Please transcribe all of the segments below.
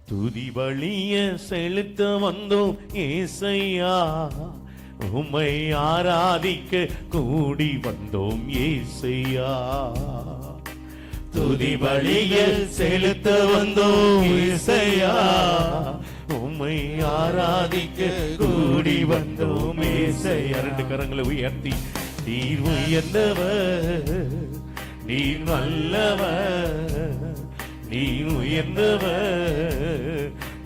துதி பலிய செலுத்த வந்தோம் ஏசையா, உம்மை ஆராதிக்க கூடி வந்தோம் ஏசையா. துதி பலிய செலுத்த வந்தோம் ஏசையா, உம்மை ஆராதிக்க கூடி வந்தோம் ஏசையா. ரெண்டு கரங்களை உயர்த்தி, நீர் உயர்ந்தவர், நீர் நல்லவர், நீர் உயர்ந்தவர்,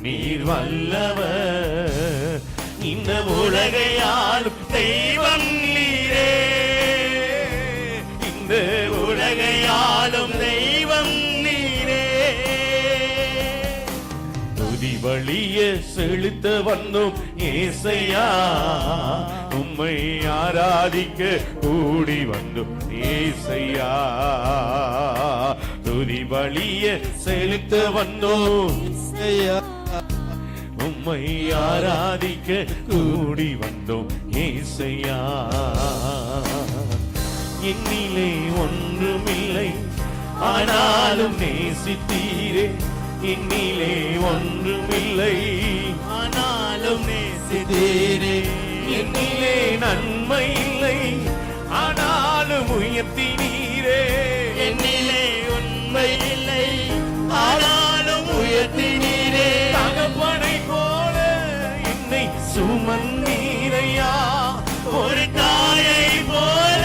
நீர் வல்லவர், இந்த உலகையாளும் தெய்வம் நீரே, இந்த உலகையாளும் தெய்வம் நீரே. துதி பலிய செலுத்த வந்தோம் ஏசையா, உம்மை ஆராதிக்க கூடி வந்தோம் ஏசையா. துதி பலிய செலுத்த வந்தோம் ஏசையா, உம்மை ஆராதிக்க கூடி வந்தோம் ஏசையா. என்னிலே ஒன்றுமில்லை ஆனாலும் நேசித்தீரே, என்னிலே ஒன்றுமில்லை ஆனாலும் நேசித்தீரே, என்னிலே நன்மை இல்லை ஆனாலும் உயர்த்தினீரே, என்னிலே உண்மை இல்லை ஆனாலும் உயர்த்தினீரே. தகப்பனை போல என்னை சுமந்தீரையா, ஒரு தாயை போல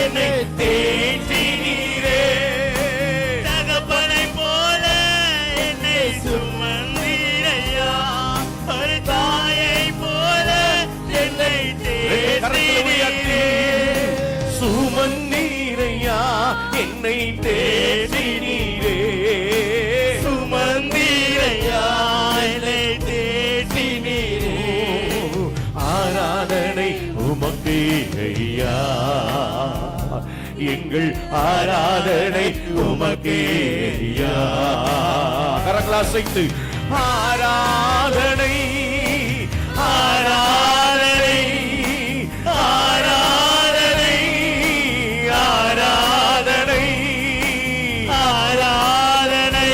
என்னை தேற்றினீரே. தகப்பனை போல என்னை சுமந்தீரையா, ஒரு தாயை போல என்னை தேற்றினீரே. சுமந்தீரையா, என்னை தேற்றினீரே, சுமந்தீரையா, என்னை தேற்றினீரே. ஆராதனை உமக்கே ஐயா, எங்கள் ஆராதனை உமக்கே ஐயா. கரங்களா சேர்த்து, ஆராதனை ஆராதனை ஆராதனை ஆராதனை ஆராதனை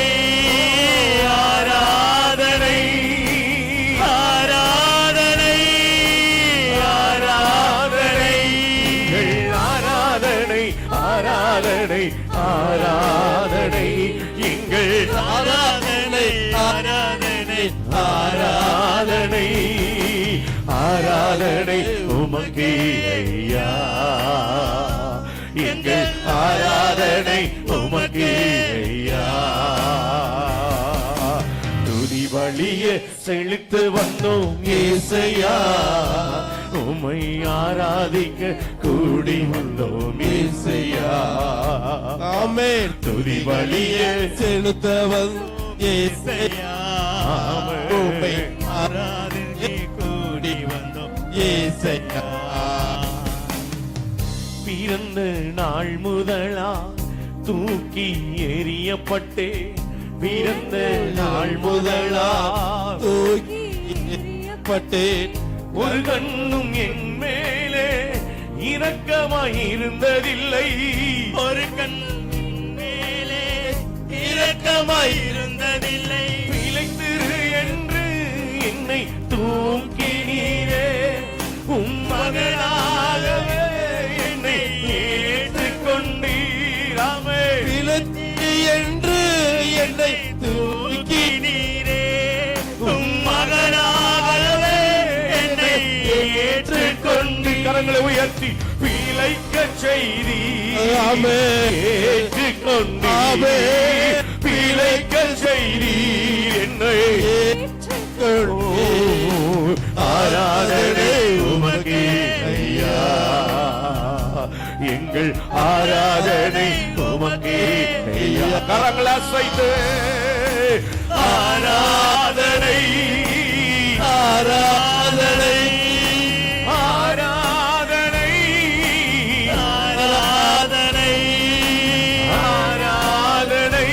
ஆராதனை ஆராதனை ஆராதனை ஆராதனை ஆராதனை ஆராதனை எங்கள் ஆராதனை ஆராதனை ஆராதனை ஆராதனை உமக்கே ஐயா, எங்கள் ஆராதனை உமக்கே ஐயா. துதி பலிய செலுத்த வந்தோம் ஏசையா, உம்மை ஆராதிக்க கூடி வந்தோம் ஏசையா. ஆமென். துதி பலிய செலுத்த வந்தோம் ஏசையா, உம்மை ஆராதிக்க கூடி வந்தோம் ஏசையா. பிறந்த நாள் முதலா தூக்கி எறியப்பட்டே, பிறந்த நாள் முதலா தூக்கி எறியப்பட்டேன், ஒரு கண்ணும் என் மேலே இரக்கமாயிருந்ததில்லை, ஒரு கண்ணும் என் மேலே இரக்கமாயிருந்ததில்லை. பிழைத்திரு என்று என்னை தூக்கினீரே, உம் மகனாகவே என்னை ஏற்றுக்கொண்டீராமே. பிழைத்திரு என்று என்னை தூக்கினீரே, உம் மகனாகவே என்னை ஏற்றுக்கொண்டு. கரங்களை உயர்த்தி, பிழைக்க செய்தி ஏற்றுக்கொண்டு, பிழைக்க செய்தி என்னை ஏற்றுக்கொண்டு. ஆராதனை உமக்கே ஐயா, எங்கள் ஆராதனை உமக்கே ஐயா. கரங்களை அசைத்து, ஆராதனை ஆராதனை ஆராதனை ஆராதனை ஆராதனை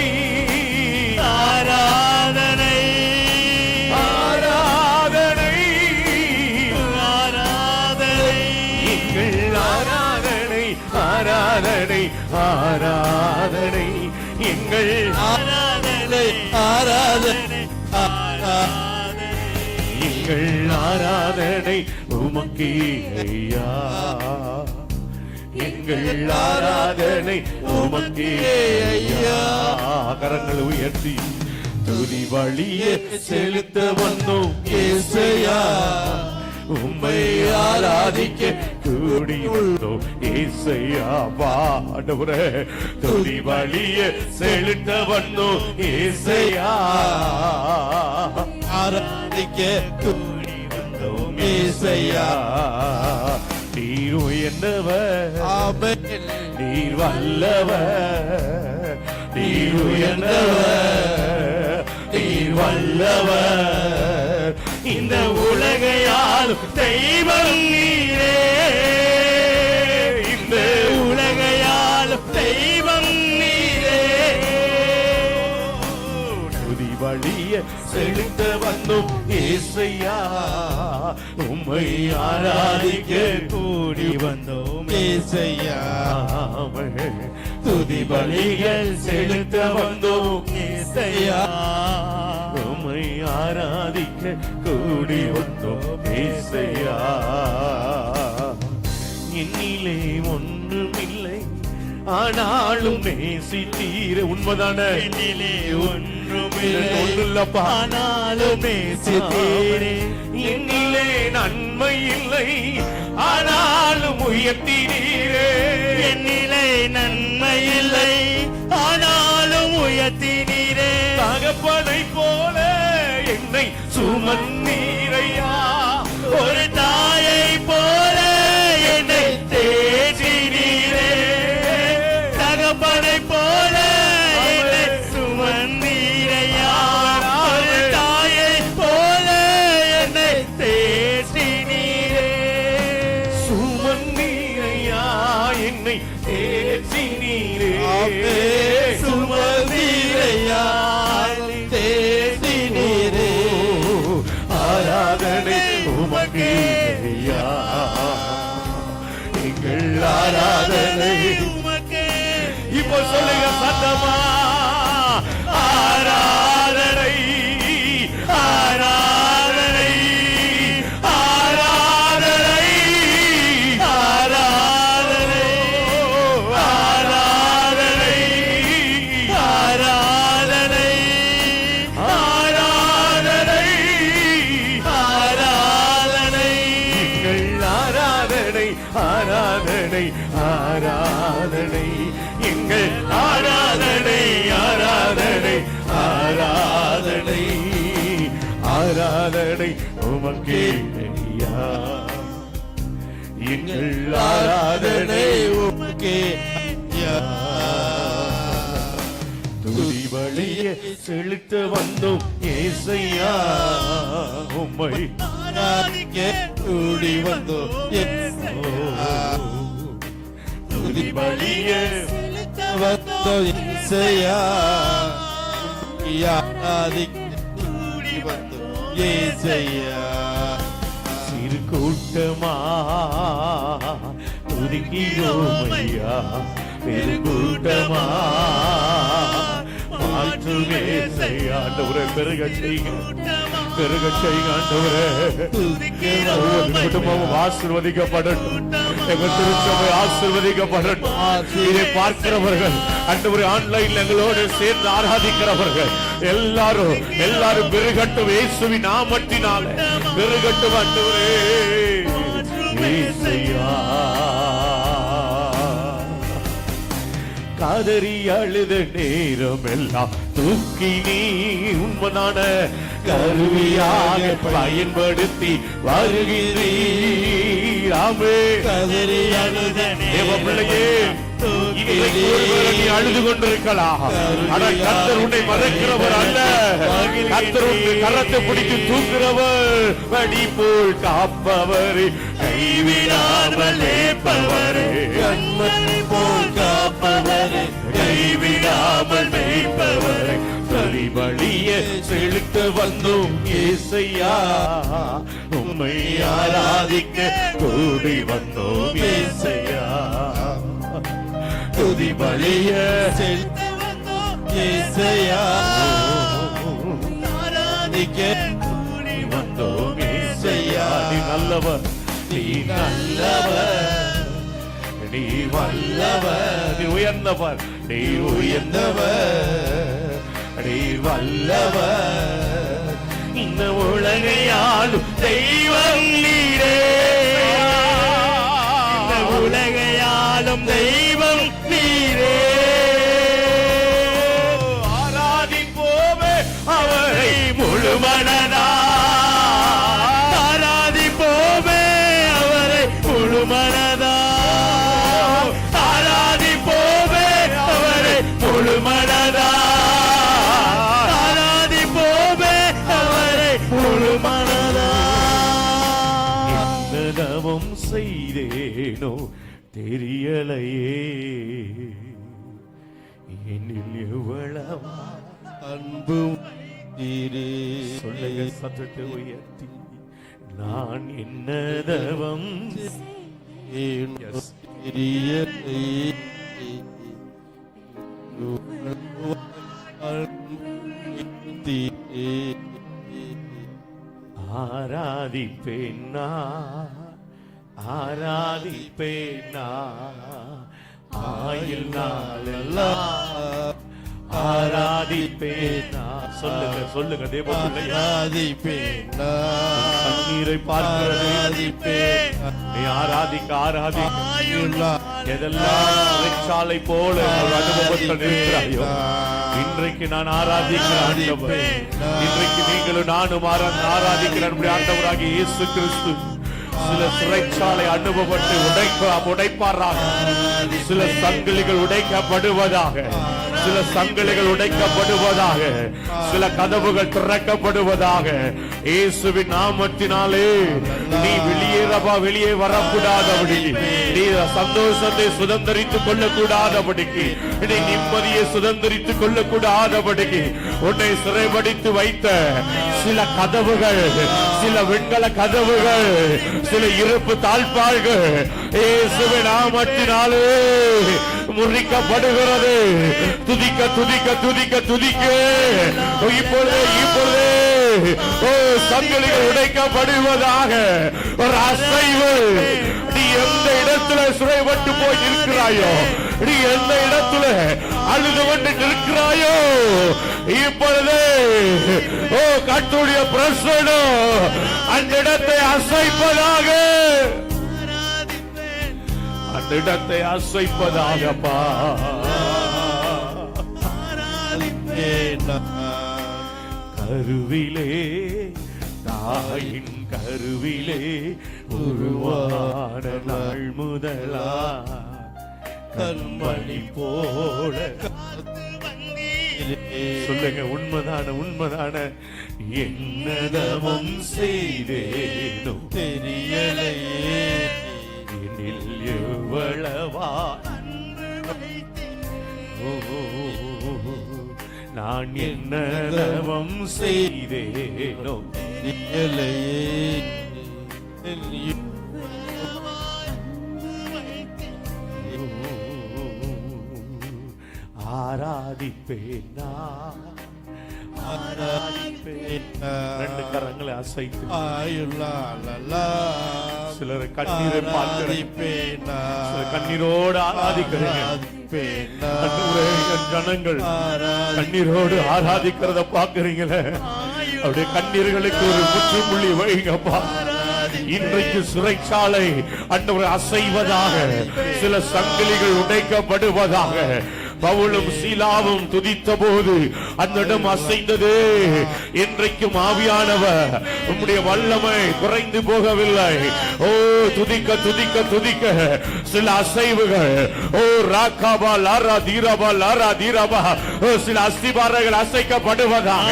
ஆராதனை ஆராதனை ஆராதனை எங்கள் ஆராதனை ஆராதனை ஆராதனை எங்கள் ஆராதனை ஆராதனை ஆராதனை உமக்கே ஐயா, எங்கள் ஆராதனை உமக்கே ஐயா. கரங்களை உயர்த்தி துதி வழியே செலுத்த வந்தோம் ஏசையா, உம்மை ஆராதிக்க கூடி வந்தோம் ஏசையா. பாடவரே துதி வழியே செலுத்த வந்தோம் ஏசையா, ஆராதிக்க கூடி வந்தோம் ஏசையா. நீர் உயர்ந்தவர், ஆமென். நீர் வல்லவர், நீர் உயர்ந்தவர், நீர் வல்லவர். இந்த உலகையாலும் தெய்வம் நீரே, இந்த உலகையாலும் தெய்வம் நீரே. துதி வழிய செலுத்த வந்தோம் ஏசையா, உம்மை ஆராதிக்க கூடி வந்தோம் ஏசையா. துதி பலிகள் செலுத்த வந்தோம் ஏசையா, உம்மை ஆராதிக்க கூடி வந்தோம் ஏசையா. என்னிலே ஒன்றுமில்லை ஆனாலும் நேசித்தீர. உண்மைதான? என்னிலே ஒன்றுமில்லப்பா ஆனாலும் நேசித்தீரே. என்னிலே நன்மை இல்லை ஆனாலும் உயர்த்தினீரே. என்னிலே நன்மை இல்லை ஆனாலும் உயர்த்தினீரே. தகப்பனை போல என்னை சுமந்தீரையா, ஒரு தாயை போல என்னை தேற்றினீரே. தகப்பனை போல என்னை சுமந்தீரையா, ஒரு தாயை போல என்னை தேற்றினீரே. சுமந்தீரையா என்னை தேற்றினீரே. சுமந்தீரையா தேற்றினீரே. ஆராதனை உமக்கே ஐயா, எங்கள் ஆராதனை உமக்கே. இப்போ சொல்லுங்க சத்தமா, ஆராதனை ஆராதனை ஆராதனை ஆராதனை ஆராதனை ஆராதனை ஆராதனை ஆராதனை. எங்கள் ஆராதனை ஆராதனை ஆராதனை, எங்கள் ஆராதனை ஆராதனை ஆராதனை ஆராதனை உமக்கே ஐயா, எங்கள் ஆராதனை உமக்கே ஐயா. துதி வழிய செலுத்த வந்தோம் ஏசையா, உம்மை ஆராதிக்க கூடி வந்தோம் ஏசையா. துதி வழிய வந்தோம் ஏசையா, ஆராதிக்க கூடி வந்தோம் ஏசையா. சிறு கூட்டமா துதிக்கிறோம் ஐயா, பெரு கூட்டமா மாற்றுமே செய்யா. ஆண்டவரே பெருக செய்க, பெருக செய்க ஆண்டவரே. ஒவ்வொரு குடும்பமும் ஆசீர்வதிக்கப்படட்டும், எங்கள் திருச்சபை ஆசீர்வதிக்கப்படட்டும். இதை பார்க்கிறவர்கள் ஆண்டவரே, ஆன்லைன்ல எங்களோடு சேர்ந்து ஆராதிக்கிறவர்கள் எல்லாரும் பெருகட்டும், இயேசுவின் நாமத்தினாலே பெருகட்டும் ஆண்டவரே. இயேசுயா, காதறி அழுத நேரம் எல்லாம் தூக்கி நீ உண்மையான கருவியாக பயன்படுத்தி வருகிறீராமே. கதறி அழுத தேவ பிள்ளையே, இன்றைக்கு ஒருவேளை நீ அழுது கொண்டிருக்கலாம். ஆனால் கர்த்தர் உன்னை மறக்கிறவர் அல்ல. கர்த்தர் உன்னை கரத்தை பிடித்து தூக்குறவர், வடி போல் காப்பவர், கைவிடாமல் மேய்ப்பவர், கண்மணி போல் காப்பவரே, கைவிடாமல் மேய்ப்பவர். பலிபலிய செலுத்த வந்தோம் ஏசையா, உம்மை ஆராதிக்க கூடி வந்தோம் ஏசையா. துதி பலிய செலுத்த வந்தோம் ஏசையா, ஆராதிக்க கூடி வந்தோம் ஏசையா. நல்லவர், நீ நல்லவர், நீ வல்லவர், நீ உயர்ந்தவர், நீ உயர்ந்தவர், நீ வல்லவர், இந்த உலகையாளும் தெய்வம் நீரே, இந்த உலகையாளும் தெய்வம் நீரே. ஆராதிப்போமே அவரை முழுமனதா, ஆராதிப்போமே அவரை முழுமனதா, ஆராதிப்போமே அவரை முழுமனதா, ஆராதிப்போமே அவரை முழுமனதா. என்னதமும் செய்தேனோ தெரியலையே, என்னில் எவ்வளவா அன்பு நீரே. சொல்லுங்க சத்தத்தை உயர்த்தி, நான் என்னதவம் ஆராதிப்பேன் நான், ஆராதிப்பேன் நான், ஆயுள் நாளெல்லாம் ஆராதிப்பேன் நான். சொல்லுங்க சொல்லுங்க தேவ பிள்ளையா, ஆராதிப்பேன் கண்ணீரை பார்க்கிறது, நீ ஆராதிக்க ஆராதிக்க எதெல்லாம் சிறைச்சாலை போல ஒரு அனுபவத்தில் இருக்கிறாயோ, இன்றைக்கு நான் ஆராதிக்கிற ஆண்டவர், இன்றைக்கு நீங்களும் நானும் ஆராதிக்கிற ஆண்டவராகிய இயேசு கிறிஸ்து சில சிறைச்சாலை அனுபவத்தை உடைப்பாராக, சில சங்கிலிகள் உடைக்கப்படுவதாக, சில சங்கிலிகள் உடைக்கப்படுவதாக, சில கதவுகள் திறக்கப்படுவதாக இயேசுவின் நாமத்தினாலே. நீ வெளியே வரக்கூடாதபடி, நீ சந்தோஷத்தை சுதந்திரித்துக் கொள்ளக்கூடாதபடிக்கு, நீ நிம்மதியை சுதந்திரித்துக் கொள்ளக்கூடாதபடிக்கு உன்னை சிறைபடித்து வைத்த சில கதவுகள், சில வெண்கல கதவுகள், சில இருப்பு தாழ்பாள்கள் இயேசுவின் நாமத்தினாலே முறிக்கப்படுகிறது. துதிக்க துதிக்க துதிக்க துதிக்க இப்பொழுதே இப்பொழுதே சங்கிலிகள் உடைக்கப்படுவதாக ஒரு அசைவு. நீ எந்த இடத்துல சிறைப்பட்டு போய் நிற்கிறாயோ, நீ எந்த இடத்துல அழுது கொண்டு நிற்கிறாயோ, இப்பொழுது கர்த்தருடைய பிரசன்னம் அந்த இடத்தை அசைப்பதாக, அந்த இடத்தை அசைப்பதாகப்பா. கருவிலே, தாயின் கருவிலே உருவான நாள் முதலா கண்மணி போல. சொல்லுங்க, உண்மைதான உண்மைதான. என்னதமும் செய்தேனோ தெரியலையே, என்னில் எவ்வளவா நான் என்னதமும் செய்தேனோ தெரியலையே. ஆராதிப்பேன் நான், ஆராதிப்பேன். ரெண்டு கரங்களை அசைத்து சிலர் கண்ணீரை பார்க்கிறேன், கண்ணீரோடு ஆராதிக்கிறேன். ஜனங்கள் கண்ணீரோடு ஆராதிக்கிறத பாக்குறீங்களே, அவருடைய கண்ணீர்களுக்கு ஒரு முற்றுப்புள்ளி வைங்கப்பா. இன்றைக்கு சிறைச்சாலை ஆண்டவரை அசைவதாக, சில சங்கிலிகள் உடைக்கப்படுவதாக. பவுலும் சீலாவும் துதித்த போது அந்த இடம் அசைந்தது. இன்றைக்கும் ஆவியானவர் உம்முடைய வல்லமை குறைந்து போகவில்லை. ஓ துதிக்க துதிக்க துதிக்க சில அசைவுகள், ஓ ராகாபா லாரா தீரபா லாரா தீரபா, சில அஸ்திபாரங்கள் அசைக்கப்படுவதாக,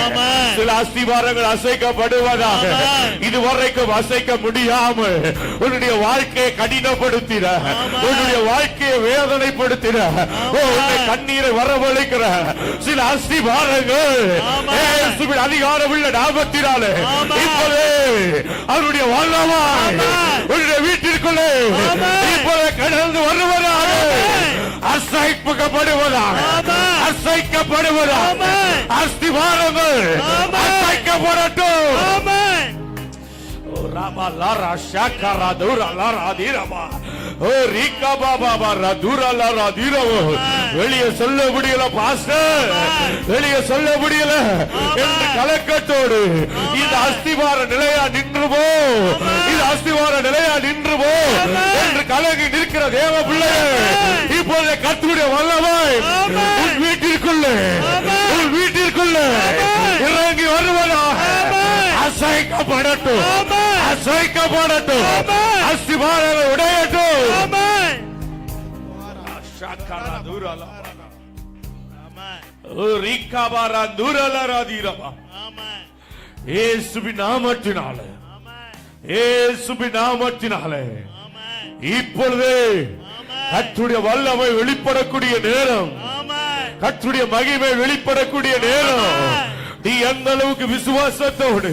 சில அஸ்திபாரங்கள் அசைக்கப்படுவதாக. இதுவரைக்கும் அசைக்க முடியாமல் உன்னுடைய வாழ்க்கையை கடினப்படுத்தின, உன்னுடைய வாழ்க்கையை வேதனைப்படுத்தின, கண்ணீரை வரவழைக்கிற சில அஸ்திபாரங்கள் இயேசுவின் அதிகாரமுள்ள நாமத்தினாலே இப்போதே அவருடைய வல்லமை உன்னுடைய வீட்டிற்குள்ளே இப்போது கடந்து வருவதாக, அசைக்கப்படுவதாக, அசைக்கப்படுவதாக. அஸ்திபாரங்கள் அசைக்கப்படட்டும். Rama Lara Shakara Dura Lara Dirama. Oh Rika Baba Radura Lara Diramo. வெளியே சொல்ல முடியல பாஸ்டர், வெளியே சொல்ல முடியல என்று கலக்கத்தோடு இந்த அஸ்திவார நிலையா நின்றுவோ, இது அஸ்திவார நிலையா நின்றுவோ என்று கலங்கி நிற்கிற தேவ பிள்ளையே, இப்போது கர்த்தருடைய வல்லமை உன் வீட்டிற்குள்ளே இறங்கி வருவதாக. அசைக்கப்படட்டும், அசைக்கப்படட்டும், அஸ்திவாரங்களை உடையட்டும். இயேசுவின் நாமத்தினாலே, இயேசுவின் நாமத்தினாலே இப்பொழுது கர்த்தருடைய வல்லமை வெளிப்படக்கூடிய நேரம், கர்த்தருடைய மகிமை வெளிப்படக்கூடிய நேரம். நீ எந்த அளவுக்கு விசுவாசத்தோடு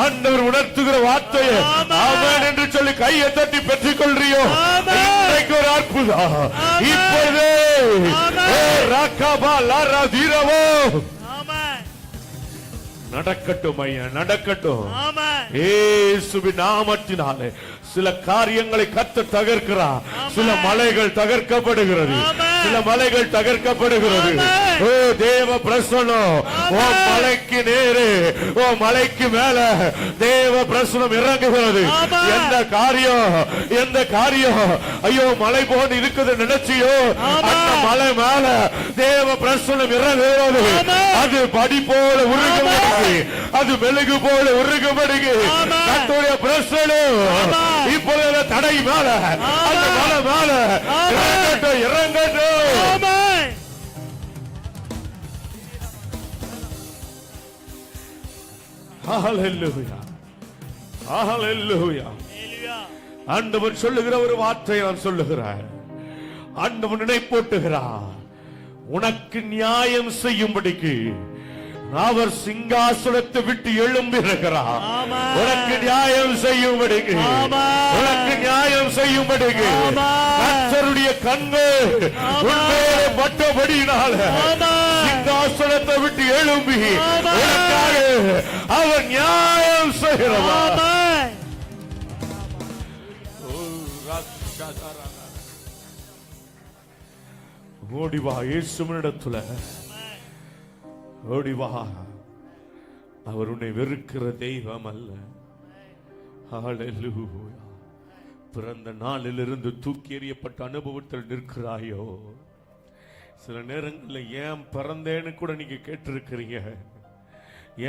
ஆண்டவர் உணர்த்துகிற வார்த்தையை ஆமென் என்று சொல்லி கையை தட்டி பெற்றுக் கொள்றியோ, இன்றைக்கு ஒரு அற்புதம் இப்பொழுது நடக்கட்டும் ஐயா, நடக்கட்டும். இயேசுவின் நாமத்தினாலே சில காரியங்களை கர்த்தர் தகர்க்கிறார். சில மலைகள் தகர்க்கப்படுகிறது, சில மலைகள் தகர்க்கப்படுகிறது. ஓ தேவ பிரசன்னம், ஓ மலைக்கு நேரே, ஓ மலைக்கு மேல தேவ பிரசன்னம் இறங்குகிறது. எந்த காரியம் ஐயோ மலை போன்று இருக்குது நினைச்சியோ, அந்த மலை மேல தேவ பிரசன்னம் இறங்குகிறது. அது படி போல உருகும்படி, அது மெழுகு போல உருகும்படி கர்த்தருடைய பிரசன்னம் இப்பொழுது தடை மேல, அந்த மலை மேல இறங்கட்டும், இறங்கட்டும். ஹல்லேலூயா, ஹல்லேலூயா. ஆண்டவர் சொல்லுகிற ஒரு வார்த்தை நான் சொல்லுகிறேன். ஆண்டவர் நினைப்பூட்டுகிறார், உனக்கு நியாயம் செய்யும்படிக்கு அவர் சிங்காசனத்தை விட்டு எழும்பியிருக்கிறார். உனக்கு நியாயம் செய்யும்படிக்கு, உனக்கு நியாயம் செய்யும்படிக்கு கர்த்தருடைய கண்கள் உன்மேலே பட்டபடியினால சிங்காசனத்தை விட்டு எழும்பி உனக்காக அவர் நியாயம் செய்கிறவர். ஓடிவா இயேசுவினிடத்துல, ஓடிவா. அவர் உன்னை வெறுக்கிற தெய்வம் அல்ல. ஹல்லேலூயா. பிறந்த நாளிலிருந்து தூக்கி எறியப்பட்ட அனுபவத்தில் நிற்கிறாயோ, சில நேரங்களில் ஏன் பிறந்தேன்னு கூட நீங்க கேட்டிருக்கிறீங்க.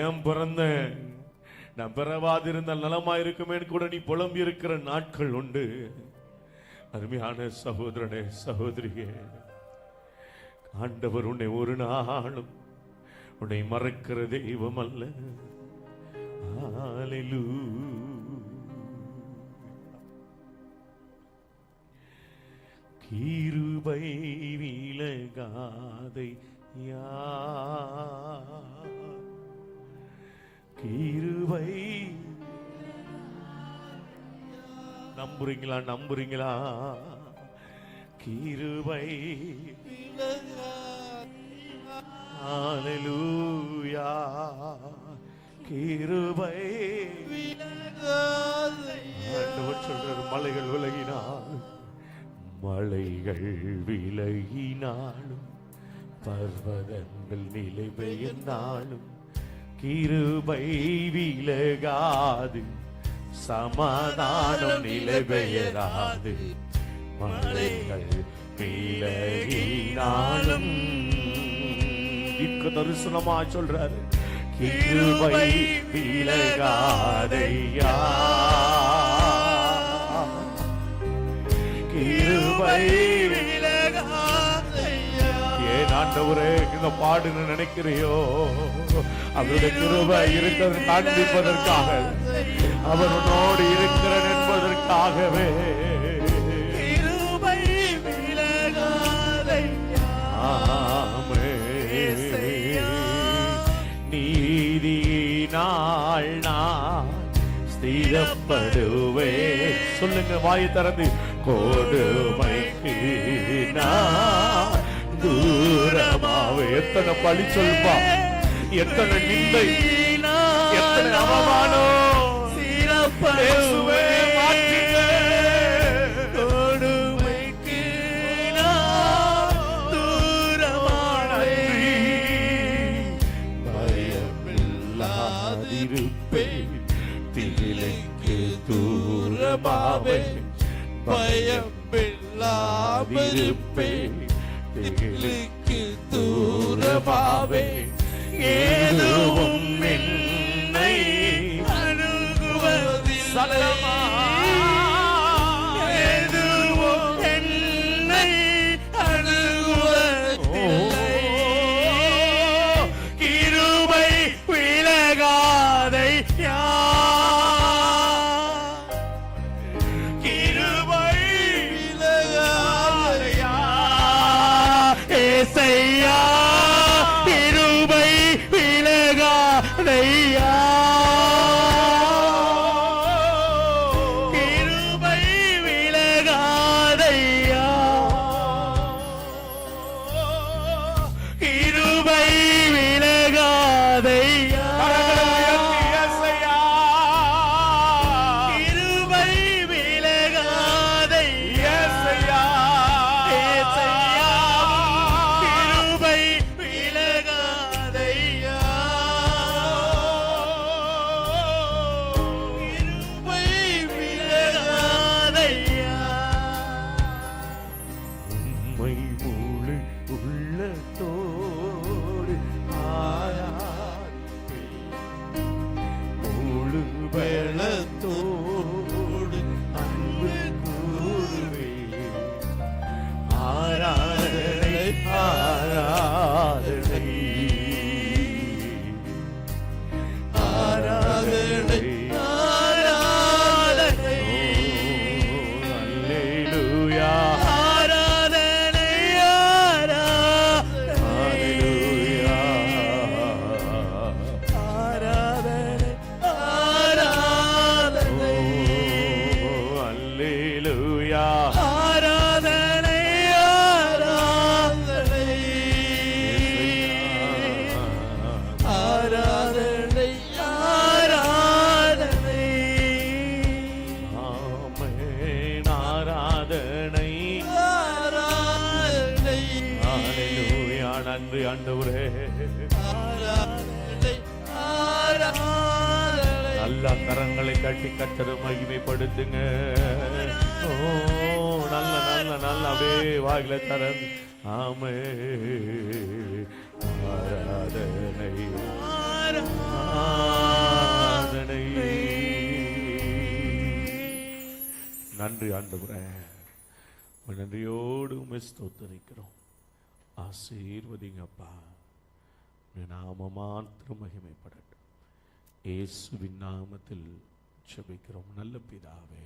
ஏன் பிறந்தேன், நான் பிறவாதிருந்தால் நலமா இருக்குமேன்னு கூட நீ புலம்பி இருக்கிற நாட்கள் உண்டு. அருமையான சகோதரனே, சகோதரியே, ஆண்டவர் உன்னை ஒரு நாளும் உன்னை மறக்கிற தெய்வம் அல்ல. கிருபை விலகாதையா, கிருபை. நம்புறீங்களா, நம்புறீங்களா? கிருபை ஹல்லேலூயா, கிருபை. ஆண்டவர் சொல்றார், மலைகள் விலகினாலும், மலைகள் விலகினாலும், பர்வதங்கள் நிலை பெயர்ந்தாலும் கிருபை விலகாது, சமாதானம் நிலை பெயராது. மலைகள் விலகினாலும் தரிசனமா சொல்றாரு, கிருபை விலகாதையா, கிருபை விலகாதையா. ஏன் ஆண்டவரே இந்த பாடுன்னு நினைக்கிறியோ, அவருடைய கிருபை இருக்கிறது காண்பிப்பதற்காக, அவர் உன்னோடு இருக்கிறார் என்பதற்காகவே. கிருபை விலகாதையா. நீதியினால் நான் ஸ்திரப்படுவே. சொல்லுங்க வாயை திறந்து, கொடுமைக்கு நான் தூரமாவே. எத்தனை பழி சொல்வா, எத்தனை நிந்தை, எத்தனை அவமானம், இயேசுவே மாற்றுங்க. கொடுமைக்கு நான் தூரமானே. பயமில்லாதிருப்பேன், திகிலுக்கு தூரமாவேன். பயமில்லாதிருப்பேன், திகிலுக்கு தூரமாவேன். ஏதுவும் என்னை அணுகுவதில்லை. எதுவும் என்னை அணுகுவதில்லை. கிருபை விலகாதையா. கிருபை விலகாதையா. ஏசையா, கிருபை விலகாதையா. கிருபை விலகாதையா. கிருபை விலகாதையா. கிருபை விலகாதையா. ஏசையா, கிருபை விலகாதையா. கிருபை விலகாதையா. உம்மை முழு உள்ளத்தோடு முழு வெள்ளத்தோடு அன்பு கூறுவே. ஆராதனை ஆராதனை ஆராதனை ஆராதனை. அல்லேலூயா ஆராதனை ஆராதனை. அல்லேலூயா ஆராதனை ஆராதனை. அல்லேலூயா ஆராதனை ஆராதனை. ஆராதனை ஆராதனை. ஆமென். ஆராதனை ஆராதனை. அல்லேலூயா. நன்றி ஆண்டவரே. ஆராதனை ஆராதனை. நல்ல கரங்களை தட்டி கர்த்தரை மகிமைப்படுத்துங்க. ஓ நல்ல நல்ல நல்ல அப்படியே வாயில தரன். ஆமே ஆராதனை ஆராதனை. நன்றி ஆண்டவரே. நன்றியோடு உம்மை ஸ்தோத்திரிக்கிறோம். ஆசீர்வதிங்கப்பா. உம்முடைய நாமம் மாத்திரம் மகிமைப்படட்டும். இயேசுவின் நாமத்தில் ஜெபிக்கிறோம் நல்ல பிதாவே.